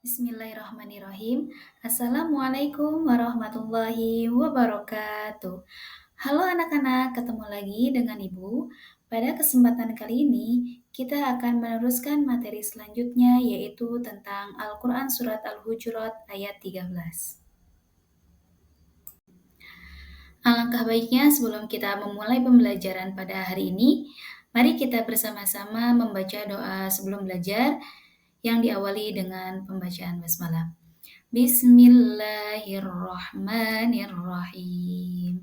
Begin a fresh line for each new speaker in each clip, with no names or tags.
Bismillahirrahmanirrahim. Assalamualaikum warahmatullahi wabarakatuh. Halo anak-anak, ketemu lagi dengan Ibu. Pada kesempatan kali ini, kita akan meneruskan materi selanjutnya yaitu tentang Al-Quran Surat Al-Hujurat ayat 13. Alangkah baiknya sebelum kita memulai pembelajaran pada hari ini, mari kita bersama-sama membaca doa sebelum belajar yang diawali dengan pembacaan basmalah. Bismillahirrahmanirrahim.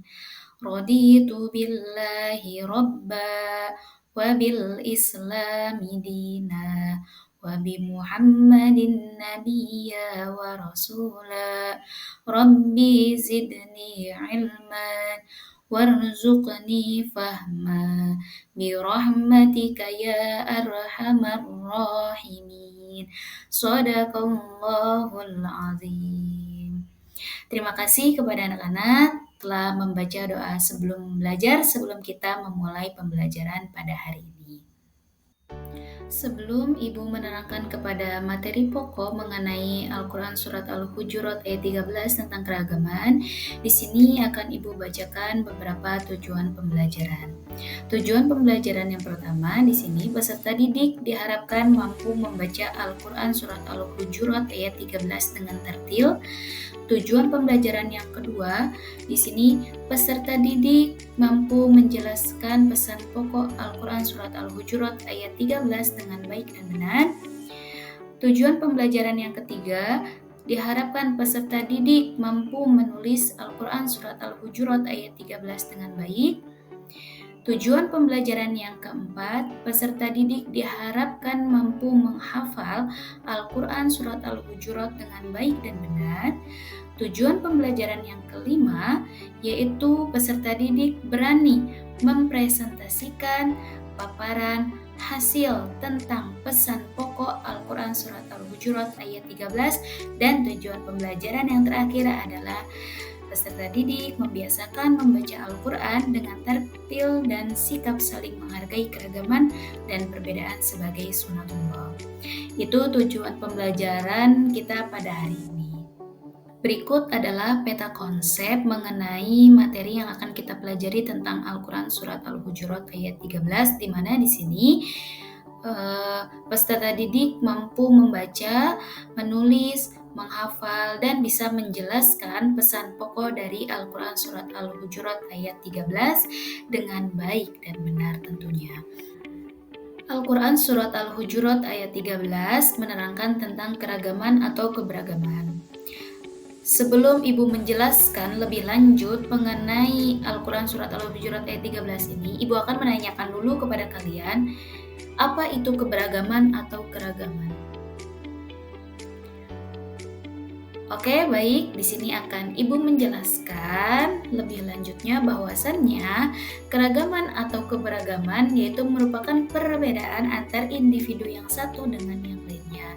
Raditu billahi rabba wa bil islami dina wa bi Muhammadin nabiyya wa rasula. Rabbi zidni ilman warzuqni fahma bi rahmatika ya arhamar rahimin. Shadaqallahul azim. Terima kasih kepada anak-anak telah membaca doa sebelum belajar, sebelum kita memulai pembelajaran pada hari ini. Sebelum Ibu menerangkan kepada materi pokok mengenai Al-Quran Surat Al-Hujurat ayat 13 tentang keragaman, di sini akan Ibu bacakan beberapa tujuan pembelajaran. Tujuan pembelajaran yang pertama di sini peserta didik diharapkan mampu membaca Al-Quran Surat Al-Hujurat ayat 13 dengan tertil. Tujuan pembelajaran yang kedua, di sini peserta didik mampu menjelaskan pesan pokok Al-Quran Surat Al-Hujurat ayat 13 dengan baik dan benar. Tujuan pembelajaran yang ketiga, diharapkan peserta didik mampu menulis Al-Quran Surat Al-Hujurat ayat 13 dengan baik. Tujuan pembelajaran yang keempat, peserta didik diharapkan mampu menghafal Al-Quran Surat Al-Hujurat dengan baik dan benar. Tujuan pembelajaran yang kelima, yaitu peserta didik berani mempresentasikan paparan hasil tentang pesan pokok Al-Quran Surat Al-Hujurat ayat 13. Dan tujuan pembelajaran yang terakhir adalah peserta didik membiasakan membaca Al-Quran dengan tertil dan sikap saling menghargai keragaman dan perbedaan sebagai sunatullah. Itu tujuan pembelajaran kita pada hari ini. Berikut adalah peta konsep mengenai materi yang akan kita pelajari tentang Al-Quran Surat Al-Hujurat ayat 13, di mana di sini peserta didik mampu membaca, menulis, menghafal, dan bisa menjelaskan pesan pokok dari Al-Quran Surat Al-Hujurat ayat 13 dengan baik dan benar tentunya. Al-Quran Surat Al-Hujurat ayat 13 menerangkan tentang keragaman atau keberagaman. Sebelum Ibu menjelaskan lebih lanjut mengenai Al-Quran Surat Al-Hujurat ayat 13 ini, Ibu akan menanyakan dulu kepada kalian, apa itu keberagaman atau keragaman? Oke, baik. Di sini akan Ibu menjelaskan lebih lanjutnya bahwasannya keragaman atau keberagaman yaitu merupakan perbedaan antar individu yang satu dengan yang lainnya.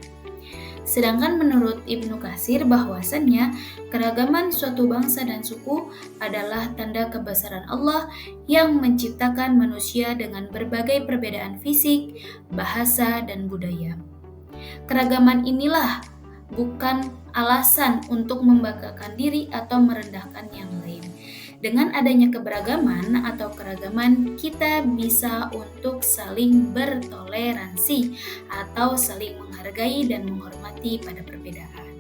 Sedangkan menurut Ibnu Katsir bahwasannya keragaman suatu bangsa dan suku adalah tanda kebesaran Allah yang menciptakan manusia dengan berbagai perbedaan fisik, bahasa, dan budaya. Keragaman inilah bukan alasan untuk membanggakan diri atau merendahkan yang lain. Dengan adanya keberagaman atau keragaman, kita bisa untuk saling bertoleransi atau saling menghargai dan menghormati pada perbedaan.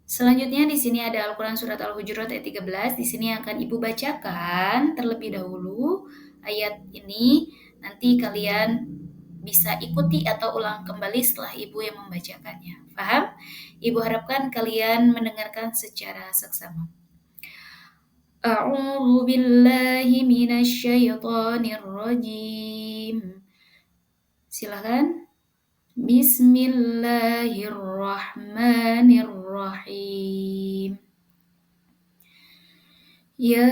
Selanjutnya di sini ada Al-Quran Surat Al-Hujurat ayat 13. Di sini akan Ibu bacakan terlebih dahulu ayat ini. Nanti kalian bisa ikuti atau ulang kembali setelah Ibu yang membacakannya. Paham? Ibu harapkan kalian mendengarkan secara seksama. A'udzu billahi minasy syaithanir rajim. Silakan. Bismillahirrahmanirrahim. Ya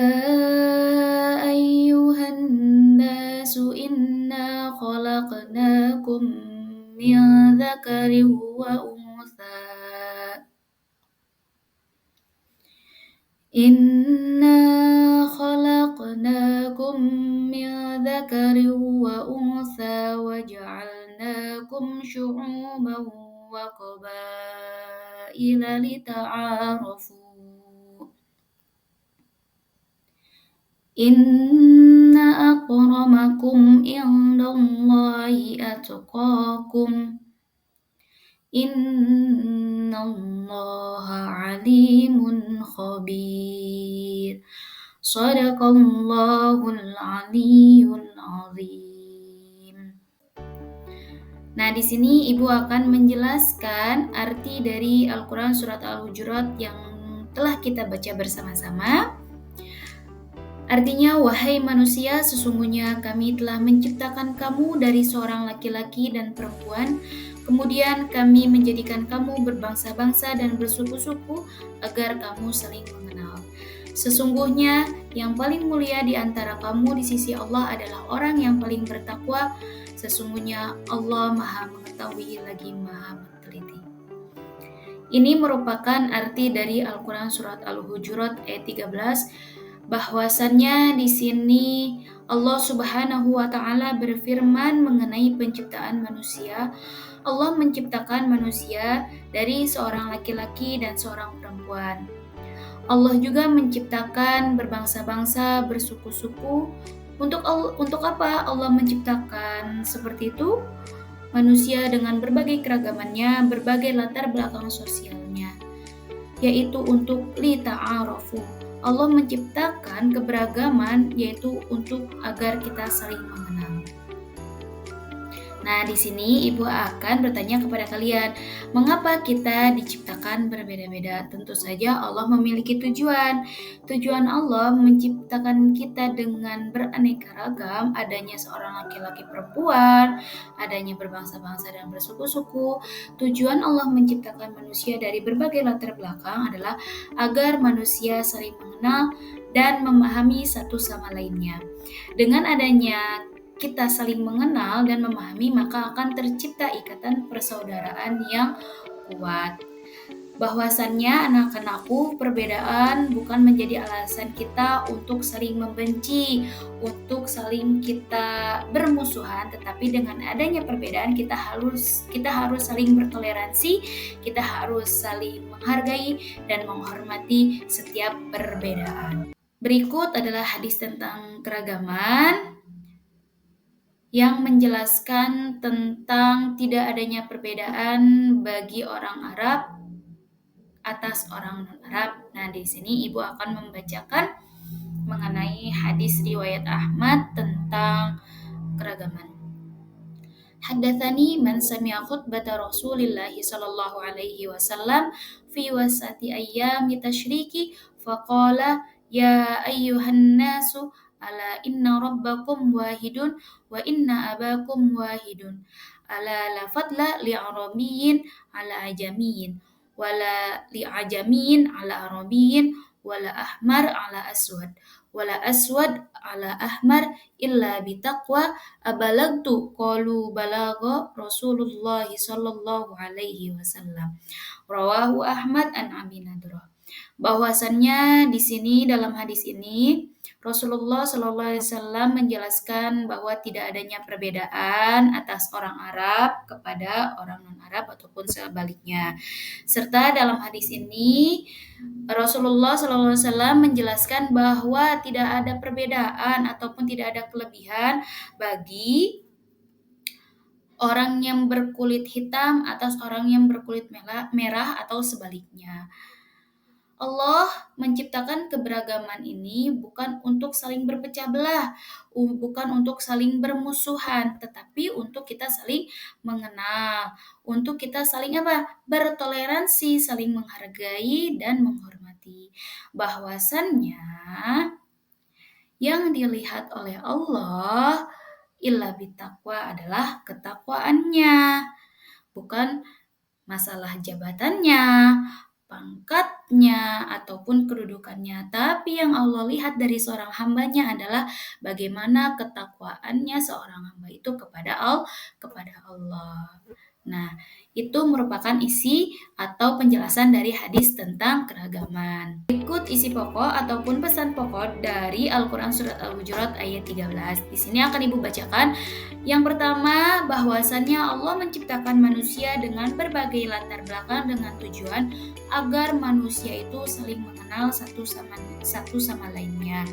ayyuhan nasu inna khalaqnakum min dzakarin wa untha. Inna khalaqnakum min dzakarin wa untha wa ja'alnakum بعضكم شعوبا وقبائل لتعارفوا إن أكرمكم عند الله أتقاكم إن الله عليم خبير صدق الله العلي العظيم. Nah, di sini Ibu akan menjelaskan arti dari Al-Quran Surat Al-Hujurat yang telah kita baca bersama-sama. Artinya, wahai manusia, sesungguhnya kami telah menciptakan kamu dari seorang laki-laki dan perempuan. Kemudian kami menjadikan kamu berbangsa-bangsa dan bersuku-suku agar kamu saling mengenal. Sesungguhnya yang paling mulia di antara kamu di sisi Allah adalah orang yang paling bertakwa. Sesungguhnya Allah Maha Mengetahui lagi Maha Teliti. Ini merupakan arti dari Al-Quran Surat Al-Hujurat ayat 13, bahwasannya di sini Allah Subhanahu wa Ta'ala berfirman mengenai penciptaan manusia. Allah menciptakan manusia dari seorang laki-laki dan seorang perempuan. Allah juga menciptakan berbangsa-bangsa, bersuku-suku. Untuk apa Allah menciptakan seperti itu? Manusia dengan berbagai keragamannya, berbagai latar belakang sosialnya, yaitu untuk lita'arafu. Allah menciptakan keberagaman yaitu untuk agar kita saling mengenal. Nah, di sini Ibu akan bertanya kepada kalian, mengapa kita diciptakan berbeda-beda? Tentu saja Allah memiliki tujuan. Tujuan Allah menciptakan kita dengan beraneka ragam, adanya seorang laki-laki perempuan, adanya berbangsa-bangsa dan bersuku-suku. Tujuan Allah menciptakan manusia dari berbagai latar belakang adalah agar manusia saling mengenal dan memahami satu sama lainnya. Dengan adanya kita saling mengenal dan memahami, maka akan tercipta ikatan persaudaraan yang kuat. Bahwasannya anak-anakku, perbedaan bukan menjadi alasan kita untuk saling membenci, untuk saling kita bermusuhan, tetapi dengan adanya perbedaan kita harus saling bertoleransi, kita harus saling menghargai dan menghormati setiap perbedaan. Berikut adalah hadis tentang keragaman yang menjelaskan tentang tidak adanya perbedaan bagi orang Arab atas orang non-Arab. Nah, di sini Ibu akan membacakan mengenai hadis riwayat Ahmad tentang keragaman. Haddatsani man sami'a khutbata Rasulillahi sallallahu alaihi wasallam fi wasati ayyami tasyriki faqala ya ayyuhan nasu ala inna rabbakum wahidun wa inna abakum wahidun ala la fadla li arabiyyin ala ajamiyyin wala li ajamiyyin ala arabiyyin wala ahmar ala aswad wala aswad ala ahmar illa bitaqwa abalagtu qalu balagha Rasulullah sallallahu alaihi wasallam. Rawahu Ahmad an Abi Nadrah. Bahwasannya di sini dalam hadis ini Rasulullah Sallallahu Alaihi Wasallam menjelaskan bahwa tidak adanya perbedaan atas orang Arab kepada orang non-Arab ataupun sebaliknya. Serta dalam hadis ini Rasulullah Sallallahu Alaihi Wasallam menjelaskan bahwa tidak ada perbedaan ataupun tidak ada kelebihan bagi orang yang berkulit hitam atas orang yang berkulit merah atau sebaliknya. Allah menciptakan keberagaman ini bukan untuk saling berpecah belah, bukan untuk saling bermusuhan, tetapi untuk kita saling mengenal, untuk kita saling bertoleransi, saling menghargai dan menghormati. Bahwasannya yang dilihat oleh Allah illa bittaqwa adalah ketakwaannya, bukan masalah jabatannya, pangkat sifatnya ataupun kedudukannya, tapi yang Allah lihat dari seorang hambanya adalah bagaimana ketakwaannya seorang hamba itu kepada Allah. Nah, itu merupakan isi atau penjelasan dari hadis tentang keragaman. Berikut isi pokok ataupun pesan pokok dari Al-Quran Surat Al-Hujurat ayat 13. Di sini akan Ibu bacakan. Yang pertama, bahwasannya Allah menciptakan manusia dengan berbagai latar belakang dengan tujuan agar manusia itu saling mengenal satu sama lainnya,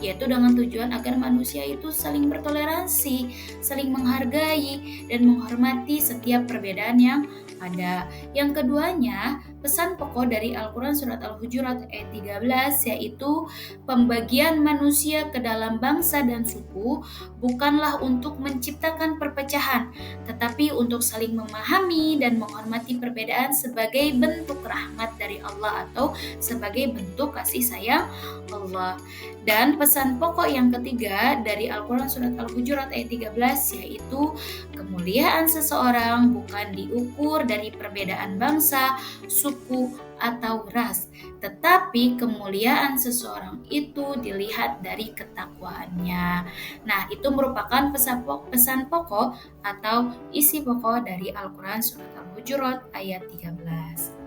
yaitu dengan tujuan agar manusia itu saling bertoleransi, saling menghargai, dan menghormati setiap perbedaan yang ada. Yang keduanya, pesan pokok dari Al-Quran Surat Al-Hujurat ayat 13, yaitu pembagian manusia ke dalam bangsa dan suku bukanlah untuk menciptakan perpecahan, tetapi untuk saling memahami dan menghormati perbedaan sebagai bentuk rahmat dari Allah atau sebagai bentuk kasih sayang Allah. Dan pesan pokok yang ketiga dari Al-Quran Surat Al-Hujurat ayat 13, yaitu kemuliaan seseorang bukan diukur dari perbedaan bangsa, suku, atau ras, tetapi kemuliaan seseorang itu dilihat dari ketakwaannya. Nah, itu merupakan pesan pokok atau isi pokok dari Al-Quran Surat Al-Hujurat ayat 13.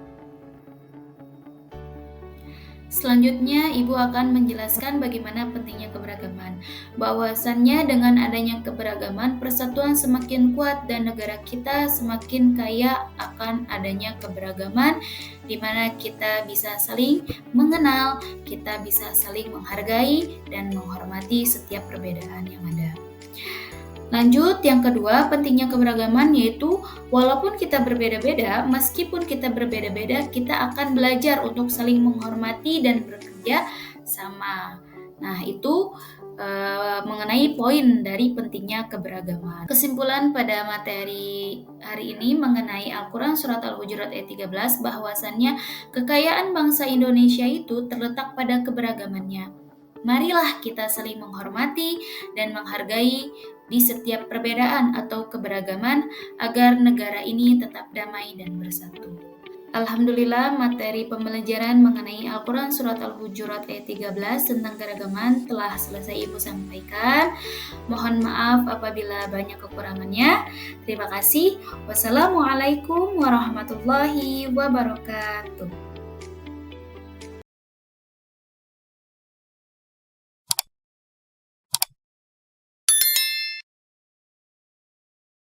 Selanjutnya, Ibu akan menjelaskan bagaimana pentingnya keberagaman. Bahwasannya dengan adanya keberagaman, persatuan semakin kuat dan negara kita semakin kaya akan adanya keberagaman, di mana kita bisa saling mengenal, kita bisa saling menghargai dan menghormati setiap perbedaan yang ada. Lanjut, yang kedua, pentingnya keberagaman yaitu walaupun kita berbeda-beda, meskipun kita berbeda-beda, kita akan belajar untuk saling menghormati dan bekerja sama. Nah, itu mengenai poin dari pentingnya keberagaman. Kesimpulan pada materi hari ini mengenai Al-Quran Surat Al-Hujurat ayat 13, bahwasannya kekayaan bangsa Indonesia itu terletak pada keberagamannya. Marilah kita saling menghormati dan menghargai di setiap perbedaan atau keberagaman agar negara ini tetap damai dan bersatu. Alhamdulillah, materi pembelajaran mengenai Al-Quran Surat Al-Hujurat ayat 13 tentang keragaman telah selesai Ibu sampaikan. Mohon maaf apabila banyak kekurangannya. Terima kasih. Wassalamualaikum warahmatullahi wabarakatuh.